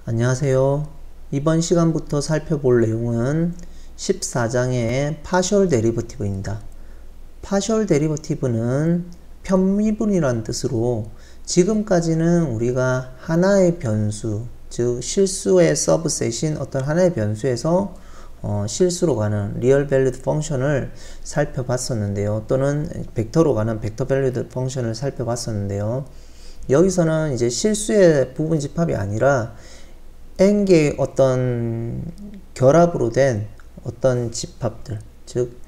안녕하세요. 이번 시간부터 살펴볼 내용은 14장의 파셜 데리버티브입니다. 파셜 데리버티브는 편미분이라는 뜻으로 지금까지는 우리가 하나의 변수, 즉 실수의 서브셋인 어떤 하나의 변수에서 실수로 가는 리얼 밸리드 펑션을 살펴봤었는데요. 또는 벡터로 가는 벡터 밸리드 펑션을 살펴봤었는데요. 여기서는 이제 실수의 부분 집합이 아니라 n개의 어떤 결합으로 된 어떤 집합들, 즉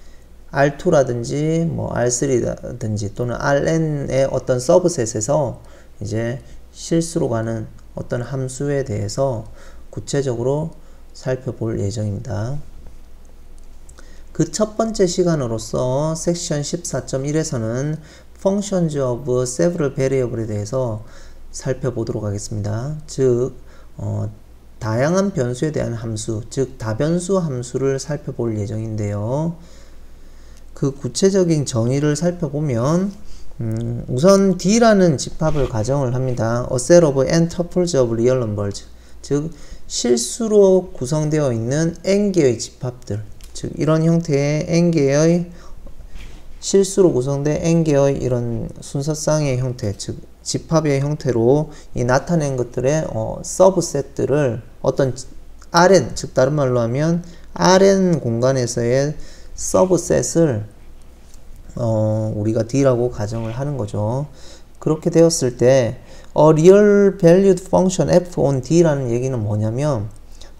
R2라든지 뭐 R3라든지 또는 Rn의 어떤 서브셋에서 이제 실수로 가는 어떤 함수에 대해서 구체적으로 살펴볼 예정입니다. 그 첫 번째 시간으로서 섹션 14.1에서는 Functions of Several Variable에 대해서 살펴보도록 하겠습니다. 즉 다양한 변수에 대한 함수, 즉 다변수 함수를 살펴볼 예정인데요. 그 구체적인 정의를 살펴보면 우선 D라는 집합을 가정을 합니다. A set of n tuples of real numbers, 즉 실수로 구성되어 있는 n개의 집합들, 즉 이런 형태의 n개의 실수로 구성된 n개의 이런 순서쌍의 형태, 즉 집합의 형태로 이 나타낸 것들의 서브셋들을 어떤 Rn, 즉 다른 말로 하면 Rn 공간에서의 서브셋을 우리가 D라고 가정을 하는 거죠. 그렇게 되었을 때 real valued function f on D라는 얘기는 뭐냐면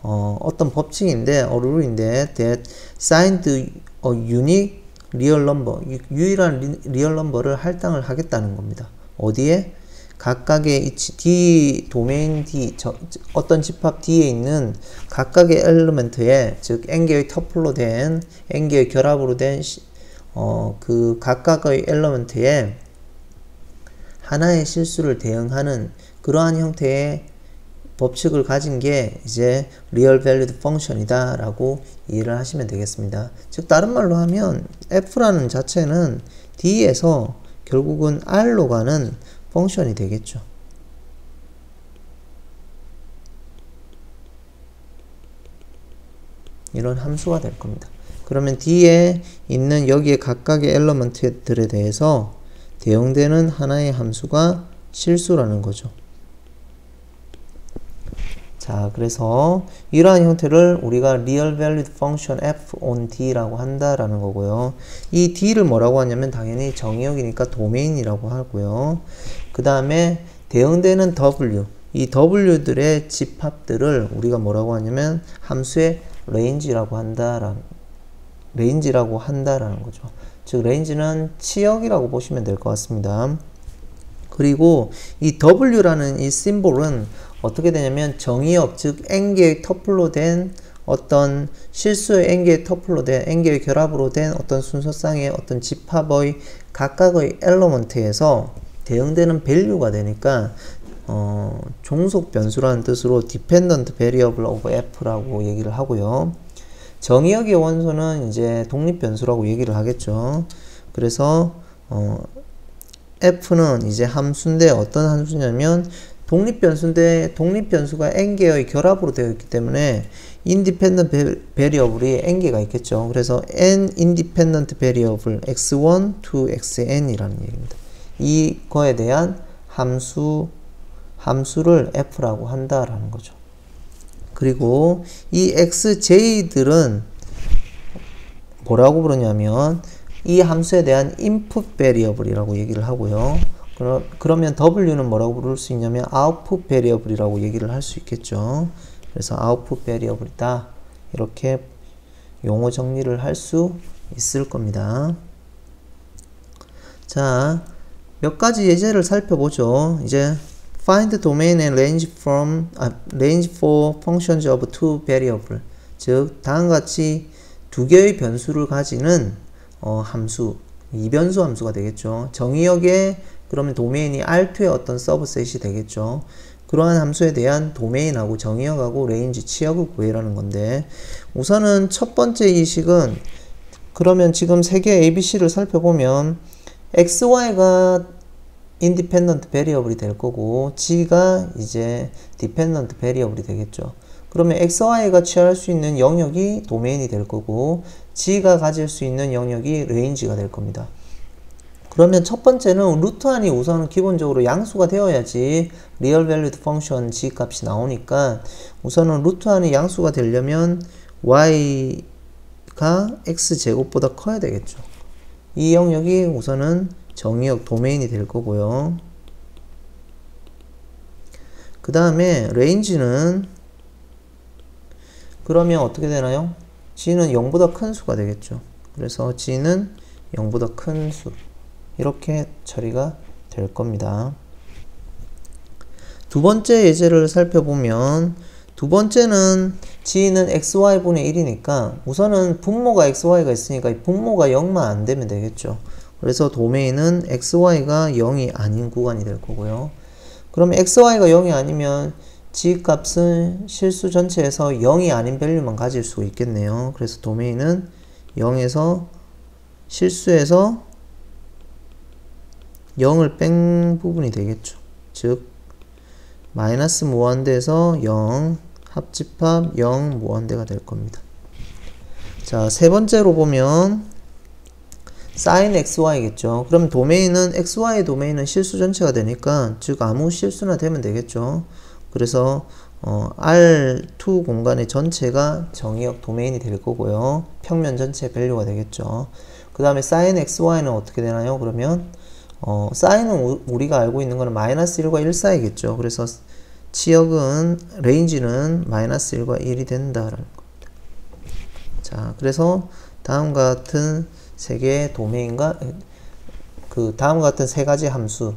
어떤 법칙인데, 룰인데 that signed a unique real number, 유일한 리얼 넘버를 할당을 하겠다는 겁니다. 어디에? 각각의 D, 도메인 D, 어떤 집합 D에 있는 각각의 엘리먼트에, 즉 n개의 터플로 된, n개의 결합으로 된 그 각각의 엘리먼트에 하나의 실수를 대응하는 그러한 형태의 법칙을 가진 게 이제 리얼 밸리드 펑션이다 라고 이해를 하시면 되겠습니다. 즉 다른 말로 하면 f라는 자체는 D에서 결국은 R로 가는 펑션이 되겠죠. 이런 함수가 될 겁니다. 그러면 D에 있는 여기에 각각의 엘리먼트들에 대해서 대응되는 하나의 함수가 실수라는 거죠. 자, 그래서 이러한 형태를 우리가 real valued function f on D라고 한다라는 거고요. 이 D를 뭐라고 하냐면 당연히 정의역이니까 도메인이라고 하고요. 그 다음에 대응되는 W, 이 W들의 집합들을 우리가 뭐라고 하냐면 함수의 range라고 한다라는 거죠. 즉 range는 치역이라고 보시면 될 것 같습니다. 그리고 이 W라는 이 심볼은 어떻게 되냐면 정의역, 즉 n개의 터플로 된 어떤 실수의 n개의 터플로 된 n개의 결합으로 된 어떤 순서쌍의 어떤 집합의 각각의 엘리먼트에서 대응되는 밸류가 되니까 종속 변수라는 뜻으로 dependent variable of f라고 얘기를 하고요. 정의역의 원소는 이제 독립 변수라고 얘기를 하겠죠. 그래서 f는 이제 함수인데 어떤 함수냐면 독립변수인데 독립변수가 n개의 결합으로 되어 있기 때문에 independent variable이 n개가 있겠죠. 그래서 n independent variable x1 to xn이라는 얘기입니다. 이거에 대한 함수를 f라고 한다라는 거죠. 그리고 이 xj들은 뭐라고 부르냐면 이 함수에 대한 input variable이라고 얘기를 하고요. 그러면 W는 뭐라고 부를 수 있냐면 output variable이라고 얘기를 할 수 있겠죠. 그래서 output variable이다, 이렇게 용어 정리를 할 수 있을 겁니다. 자, 몇 가지 예제를 살펴보죠. 이제 find domain and range for functions of two variables, 즉 다음과 같이 두 개의 변수를 가지는 함수, 이변수 함수가 되겠죠. 정의역에 그러면 도메인이 R2의 어떤 서브셋이 되겠죠. 그러한 함수에 대한 도메인하고 정의역하고 레인지 치역을 구해라는 건데, 우선은 첫 번째 이식은 그러면 지금 세 개의 ABC를 살펴보면 XY가 independent variable이 될 거고 g가 이제 dependent variable이 되겠죠. 그러면 xy가 취할 수 있는 영역이 도메인이 될 거고 g가 가질 수 있는 영역이 range가 될 겁니다. 그러면 첫 번째는 루트 안이 우선은 기본적으로 양수가 되어야지 real valued function g 값이 나오니까 우선은 루트 안이 양수가 되려면 y가 x제곱보다 커야 되겠죠. 이 영역이 우선은 정의역 도메인이 될 거고요. 그 다음에 range는 그러면 어떻게 되나요? g는 0보다 큰 수가 되겠죠. 그래서 g는 0보다 큰 수 이렇게 처리가 될 겁니다. 두 번째 예제를 살펴보면 두 번째는 g는 xy분의 1이니까 우선은 분모가 xy가 있으니까 분모가 0만 안 되면 되겠죠. 그래서 도메인은 xy가 0이 아닌 구간이 될 거고요. 그럼 xy가 0이 아니면 g 값은 실수 전체에서 0이 아닌 밸류만 가질 수 있겠네요. 그래서 도메인은 0에서 실수에서 0을 뺀 부분이 되겠죠. 즉 마이너스 무한대에서 0, 합집합 0 무한대가 될 겁니다. 자, 세 번째로 보면 sin xy겠죠. 그럼 도메인은 xy 도메인은 실수 전체가 되니까 즉 아무 실수나 되면 되겠죠. 그래서 R2 공간의 전체가 정의역 도메인이 될 거고요. 평면 전체 밸류가 되겠죠. 그 다음에 sin xy는 어떻게 되나요? 그러면 sin은 우리가 알고 있는 거는 마이너스 1과 1 사이겠죠. 그래서 치역은 레인지는 마이너스 1과 1이 된다라는 겁니다. 자, 그래서 다음과 같은 세 개의 도메인과 다음과 같은 세 가지 함수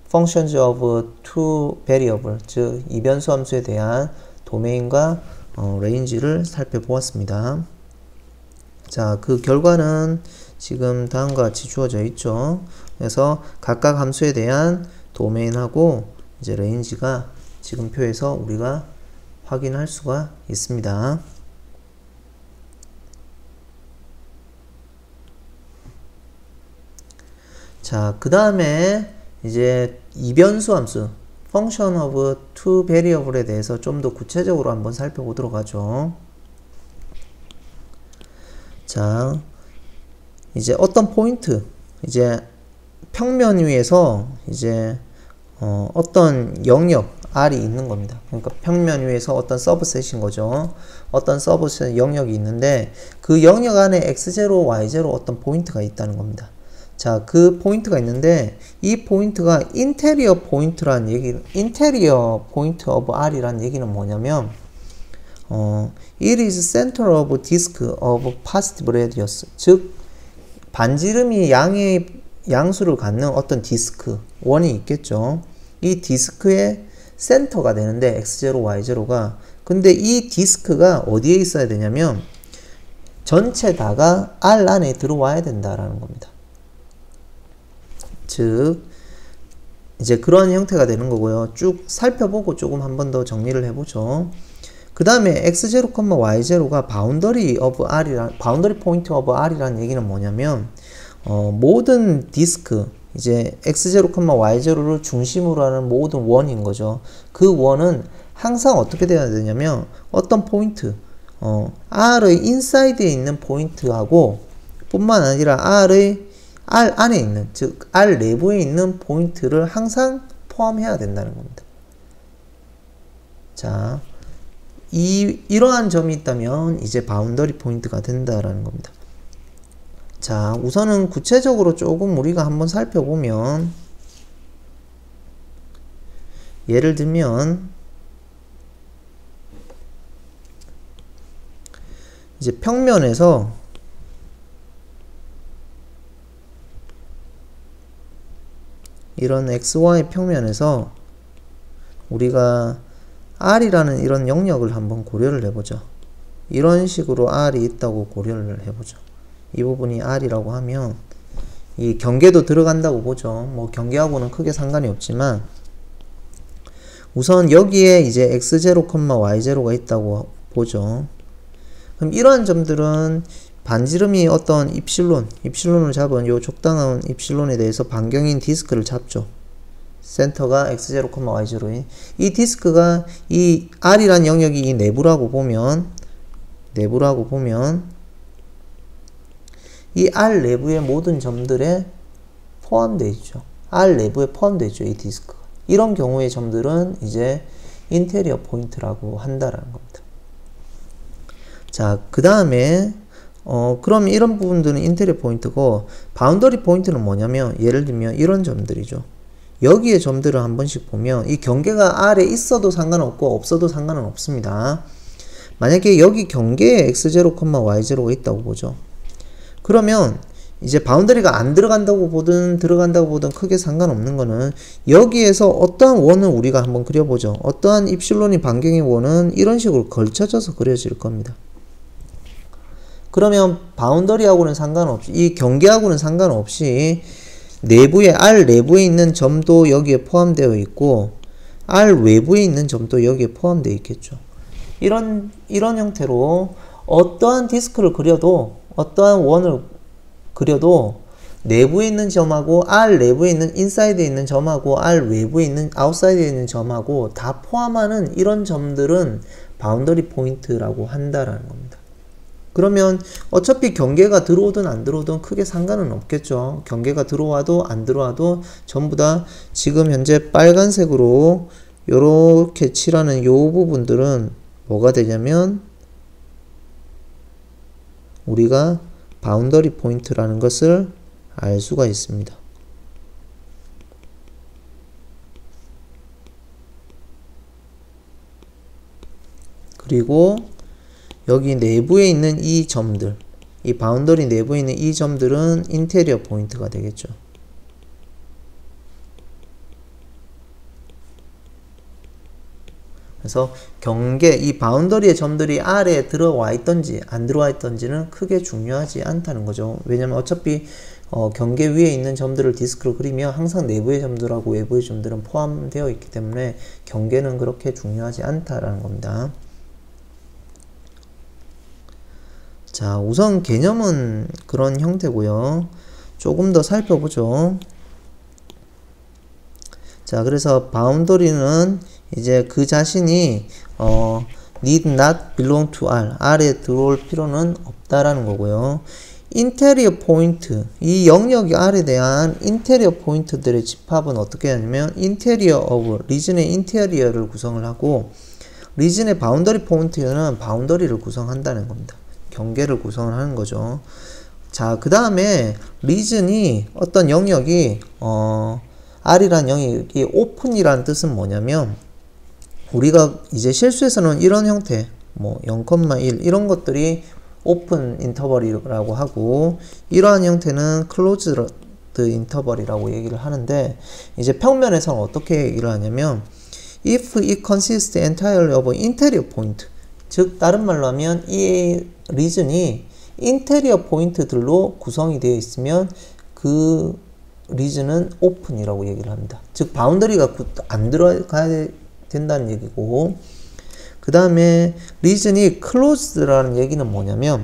functions of two variable 즉 이변수 함수에 대한 도메인과 레인지를 살펴보았습니다. 자, 그 결과는 지금 다음과 같이 주어져 있죠. 그래서 각각 함수에 대한 도메인하고 이제 레인지가 지금 표에서 우리가 확인할 수가 있습니다. 자, 그 다음에 이제 이변수 함수 function of two variable에 대해서 좀 더 구체적으로 한번 살펴보도록 하죠. 자, 이제 어떤 포인트, 이제 평면 위에서 이제 어떤 영역 R이 있는 겁니다. 그러니까 평면 위에서 어떤 서브셋인 거죠. 어떤 서브셋 영역이 있는데 그 영역 안에 x0, y0 어떤 포인트가 있다는 겁니다. 자, 그 포인트가 있는데 이 포인트가 인테리어 포인트란 얘기, 인테리어 포인트 오브 R이란 얘기는 뭐냐면 it is center of disk of positive radius 즉 반지름이 양수를 갖는 어떤 디스크 원이 있겠죠. 이 디스크의 센터가 되는데 x0, y0가 근데 이 디스크가 어디에 있어야 되냐면 전체 다가 R 안에 들어와야 된다라는 겁니다. 즉 이제 그런 형태가 되는 거고요. 쭉 살펴보고 조금 한 번 더 정리를 해보죠. 그 다음에 x0, y0가 바운더리 오브 R이란 바운더리 포인트 오브 R이라는 얘기는 뭐냐면 모든 디스크 이제 x0, y0를 중심으로 하는 모든 원인 거죠. 그 원은 항상 어떻게 되어야 되냐면 어떤 포인트 R의 인사이드에 있는 포인트하고 뿐만 아니라 R 안에 있는 즉 R 내부에 있는 포인트를 항상 포함해야 된다는 겁니다. 자, 이러한 점이 있다면 이제 바운더리 포인트가 된다라는 겁니다. 자, 우선은 구체적으로 조금 우리가 한번 살펴보면 예를 들면 이제 평면에서 이런 XY 평면에서 우리가 R이라는 이런 영역을 한번 고려를 해보죠. 이런 식으로 R이 있다고 고려를 해보죠. 이 부분이 R이라고 하면 이 경계도 들어간다고 보죠. 뭐 경계하고는 크게 상관이 없지만 우선 여기에 이제 x0, y0가 있다고 보죠. 그럼 이러한 점들은 반지름이 어떤 입실론을 잡은 요 적당한 입실론에 대해서 반경인 디스크를 잡죠. 센터가 x0, y0인 이 디스크가 이 R이란 영역이 이 내부라고 보면 이 R 내부의 모든 점들에 포함되어 있죠. R 내부에 포함되어 있죠. 이 디스크가. 이런 경우의 점들은 이제 인테리어 포인트라고 한다라는 겁니다. 자, 그 다음에 그럼 이런 부분들은 인테리어 포인트고, 바운더리 포인트는 뭐냐면 예를 들면 이런 점들이죠. 여기에 점들을 한 번씩 보면 이 경계가 R에 있어도 상관없고 없어도 상관은 없습니다. 만약에 여기 경계에 x0, y0가 있다고 보죠. 그러면 이제 바운더리가 안 들어간다고 보든 들어간다고 보든 크게 상관없는 거는 여기에서 어떠한 원을 우리가 한번 그려보죠. 어떠한 입실론이 반경의 원은 이런 식으로 걸쳐져서 그려질 겁니다. 그러면 바운더리하고는 상관없이, 이 경계하고는 상관없이 내부에 R 내부에 있는 점도 여기에 포함되어 있고 R 외부에 있는 점도 여기에 포함되어 있겠죠. 이런 형태로 어떠한 디스크를 그려도, 어떠한 원을 그려도 내부에 있는 점하고 R 내부에 있는 인사이드에 있는 점하고 R 외부에 있는 아웃사이드에 있는 점하고 다 포함하는 이런 점들은 바운더리 포인트라고 한다라는 겁니다. 그러면 어차피 경계가 들어오든 안 들어오든 크게 상관은 없겠죠. 경계가 들어와도 안 들어와도 전부 다 지금 현재 빨간색으로 요렇게 칠하는 요 부분들은 뭐가 되냐면 우리가 바운더리 포인트라는 것을 알 수가 있습니다. 그리고 여기 내부에 있는 이 점들, 이 바운더리 내부에 있는 이 점들은 인테리어 포인트가 되겠죠. 그래서 경계, 이 바운더리의 점들이 R에 들어와 있던지 안 들어와 있던지는 크게 중요하지 않다는 거죠. 왜냐면 어차피 경계 위에 있는 점들을 디스크로 그리면 항상 내부의 점들하고 외부의 점들은 포함되어 있기 때문에 경계는 그렇게 중요하지 않다라는 겁니다. 자, 우선 개념은 그런 형태고요. 조금 더 살펴보죠. 자, 그래서 바운더리는 이제 그 자신이 need not belong to R, R에 들어올 필요는 없다라는 거고요. 인테리어 포인트, 이 영역이 R에 대한 인테리어 포인트들의 집합은 어떻게 하냐면 인테리어 of, 리전의 인테리어를 구성을 하고 리전의 바운더리 포인트는 바운더리를 구성한다는 겁니다. 경계를 구성을 하는 거죠. 자, 그 다음에 리전이 어떤 영역이 R이란 영역이 오픈이라는 뜻은 뭐냐면 우리가 이제 실수에서는 이런 형태 뭐 0,1 이런 것들이 오픈 인터벌이라고 하고 이러한 형태는 클로즈드 인터벌이라고 얘기를 하는데 이제 평면에서는 어떻게 얘기를 하냐면 if it consists entirely of interior point, 즉 다른 말로 하면 이 리전이 인테리어 포인트들로 구성이 되어 있으면 그 리전은 오픈이라고 얘기를 합니다. 즉 바운더리가 안 들어가야 된다는 얘기고, 그 다음에 리전이 closed라는 얘기는 뭐냐면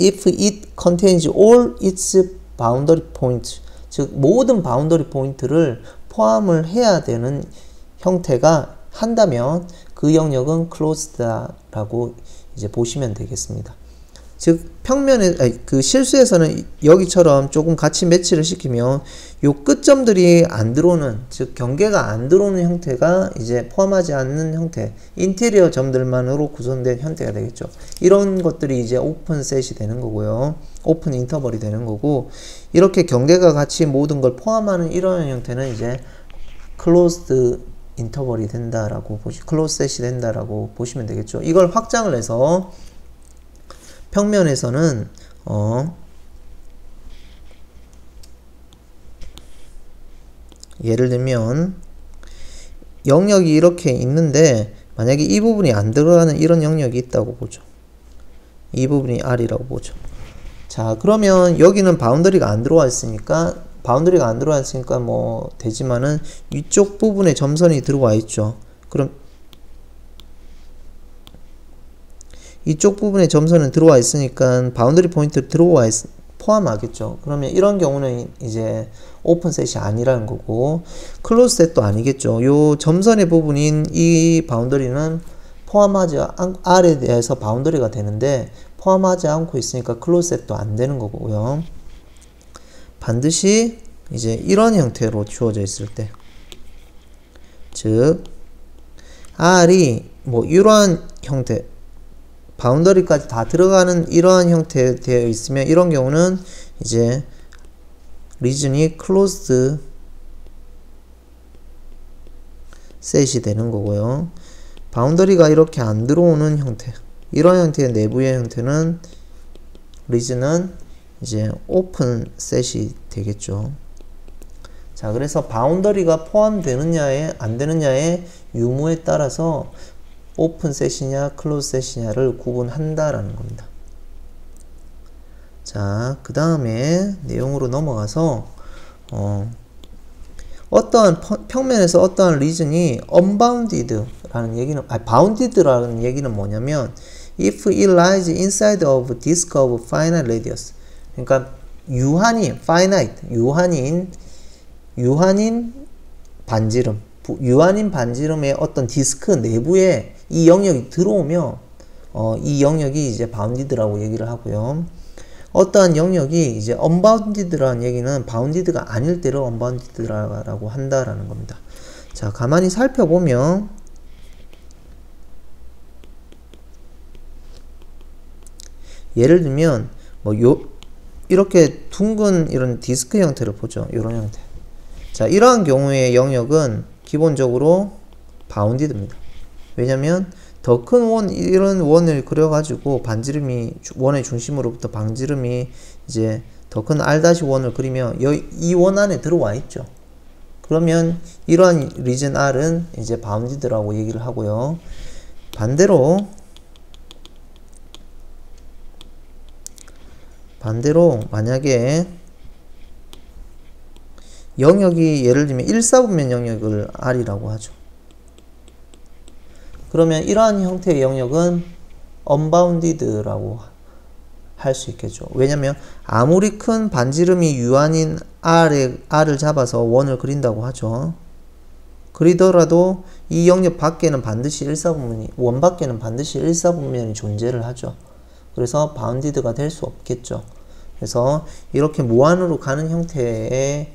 if it contains all its boundary points, 즉 모든 바운더리 포인트를 포함을 해야 되는 형태가 한다면 그 영역은 closed라고 이제 보시면 되겠습니다. 즉 평면에 그 실수에서는 여기처럼 조금 같이 매치를 시키면 요 끝점들이 안 들어오는, 즉 경계가 안 들어오는 형태가 이제 포함하지 않는 형태, 인테리어 점들만으로 구성된 형태가 되겠죠. 이런 것들이 이제 오픈 셋이 되는 거고요. 오픈 인터벌이 되는 거고, 이렇게 경계가 같이 모든 걸 포함하는 이런 형태는 이제 클로즈드 인터벌이 된다라고 클로즈 셋이 된다라고 보시면 되겠죠. 이걸 확장을 해서 평면에서는 예를 들면 영역이 이렇게 있는데 만약에 이 부분이 안 들어가는 이런 영역이 있다고 보죠. 이 부분이 R이라고 보죠. 자, 그러면 여기는 바운더리가 안 들어와 있으니까 뭐 되지만은 위쪽 부분에 점선이 들어와 있죠. 그럼 이쪽 부분에 점선은 들어와 있으니까 바운더리 포인트 포함하겠죠. 그러면 이런 경우는 이제 오픈셋이 아니라는 거고, 클로즈셋도 아니겠죠. 요 점선의 부분인 이 바운더리는 포함하지 R에 대해서 바운더리가 되는데 포함하지 않고 있으니까 클로즈셋도 안 되는 거고요. 반드시 이제 이런 형태로 주어져 있을 때, 즉 R이 뭐 이러한 형태, 바운더리까지 다 들어가는 이러한 형태 되어 있으면 이런 경우는 이제 리전이 클로즈드 셋이 되는 거고요. 바운더리가 이렇게 안 들어오는 형태, 이런 형태의 내부의 형태는 리전은 이제 오픈 셋이 되겠죠. 자, 그래서 바운더리가 포함되느냐에 안 되느냐의 유무에 따라서 오픈 셋이냐 클로즈 셋이냐를 구분한다라는 겁니다. 자, 그 다음에 내용으로 넘어가서 어떠한 평면에서 어떠한 리전이 unbounded라는 얘기는, bounded라는 얘기는 뭐냐면 if it lies inside of disk of finite radius, 그러니까 유한인 반지름의 어떤 디스크 내부에 이 영역이 들어오면 이 영역이 이제 bounded라고 얘기를 하고요. 어떠한 영역이 이제 unbounded라는 얘기는 bounded가 아닐 때를 unbounded라고 한다라는 겁니다. 자, 가만히 살펴보면 예를 들면 뭐 이렇게 둥근 이런 디스크 형태를 보죠. 이런 형태. 자, 이러한 경우의 영역은 기본적으로 바운디드입니다. 왜냐면 더 큰 이런 원을 그려가지고 원의 중심으로부터 반지름이 이제 더 큰 R-1을 그리면 이 원 안에 들어와 있죠. 그러면 이러한 리전 R은 이제 바운디드라고 얘기를 하고요. 반대로 만약에 영역이 예를 들면 1사분면 영역을 R이라고 하죠. 그러면 이러한 형태의 영역은 unbounded라고 할 수 있겠죠. 왜냐면 아무리 큰 반지름이 유한인 R을 잡아서 원을 그린다고 하죠. 그리더라도 이 영역 밖에는 반드시 원 밖에는 반드시 1사분면이 존재를 하죠. 그래서 바운디드가 될 수 없겠죠. 그래서 이렇게 무한으로 가는 형태의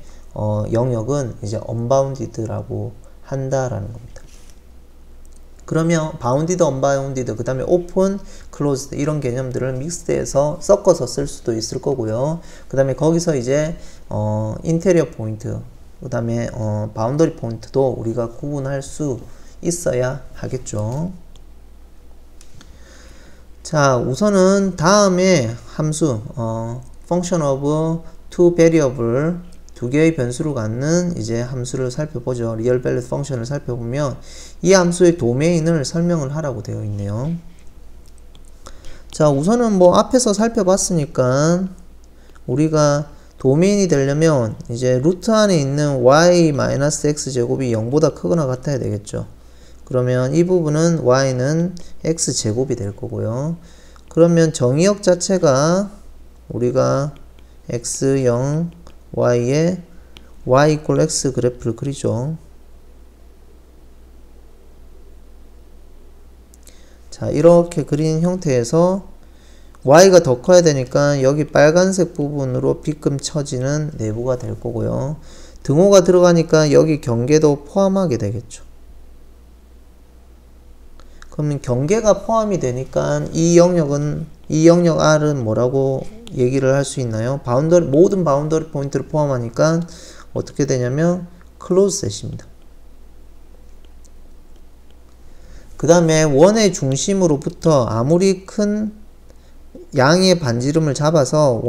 영역은 이제 unbounded라고 한다라는 겁니다. 그러면 바운디드, 언바운디드, 그 다음에 오픈, 클로즈드 이런 개념들을 믹스드해서 섞어서 쓸 수도 있을 거고요. 그 다음에 거기서 이제 인테리어 포인트, 그 다음에 바운더리 포인트도 우리가 구분할 수 있어야 하겠죠. 자, 우선은 다음에 함수 function of two variable, 두 개의 변수를 갖는 이제 함수를 살펴보죠. real valued function을 살펴보면 이 함수의 도메인을 설명을 하라고 되어 있네요. 자, 우선은 뭐 앞에서 살펴봤으니까 우리가 도메인이 되려면 이제 루트 안에 있는 y-x제곱이 0보다 크거나 같아야 되겠죠. 그러면 이 부분은 y는 x제곱이 될 거고요. 그러면 정의역 자체가 우리가 x0, y에 y = x 그래프를 그리죠. 자, 이렇게 그린 형태에서 y가 더 커야 되니까 여기 빨간색 부분으로 빗금 쳐지는 내부가 될 거고요. 등호가 들어가니까 여기 경계도 포함하게 되겠죠. 그러면 경계가 포함이 되니까 이 영역 R은 뭐라고 얘기를 할 수 있나요? 모든 바운더리 포인트를 포함하니까 어떻게 되냐면 클로즈 셋입니다. 그 다음에 원의 중심으로부터 아무리 큰 양의 반지름을 잡아서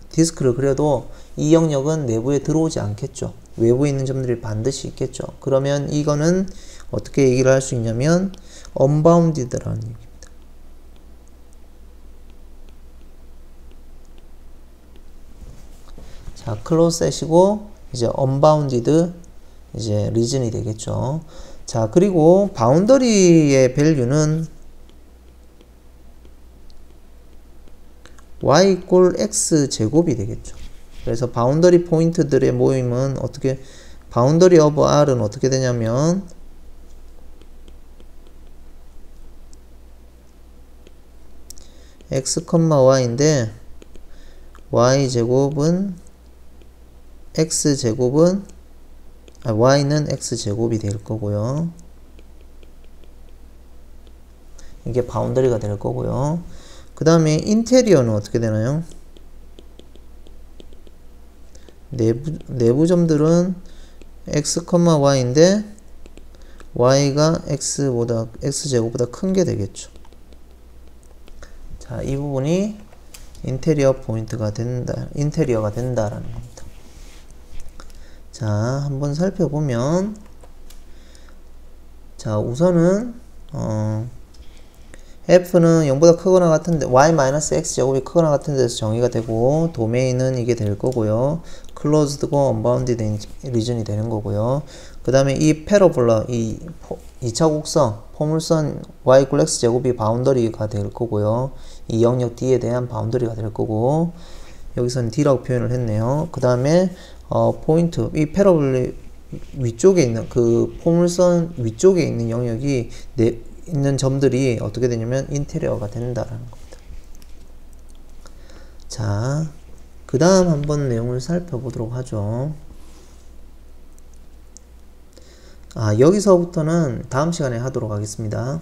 디스크를 그려도 이 영역은 내부에 들어오지 않겠죠. 외부에 있는 점들이 반드시 있겠죠. 그러면 이거는 어떻게 얘기를 할 수 있냐면 unbounded라는 얘기입니다. 자, 클로즈 셋이고 이제 unbounded 이제 리전이 되겠죠. 자, 그리고 바운더리의 밸류는 y 이꼴 x 제곱이 되겠죠. 그래서 바운더리 포인트들의 모임은 어떻게, 바운더리 오브 r은 어떻게 되냐면 x, y인데 y제곱은 x제곱은 y는 x제곱이 될 거고요. 이게 바운더리가 될 거고요. 그 다음에 인테리어는 어떻게 되나요? 내부 점들은 x, y인데 y가 x제곱보다 큰 게 되겠죠. 자, 이 부분이 인테리어가 된다라는 겁니다. 자, 한번 살펴보면, 자, 우선은 f는 0보다 크거나 같은데 y-x제곱이 크거나 같은 데서 정의가 되고, 도메인은 이게 될 거고요. 클로즈드고 언바운디드 리전이 되는 거고요. 그 다음에 이 패러볼라, 이 2차 곡선, 포물선 y 이퀄 x제곱이 바운더리가 될 거고요. 이 영역 D에 대한 바운더리가 될 거고, 여기서는 D라고 표현을 했네요. 그 다음에 포인트, 이 패러볼 위쪽에 있는, 그 포물선 위쪽에 있는 영역이 있는 점들이 어떻게 되냐면 인테리어가 된다라는 겁니다. 자, 그 다음 한번 내용을 살펴보도록 하죠. 여기서부터는 다음 시간에 하도록 하겠습니다.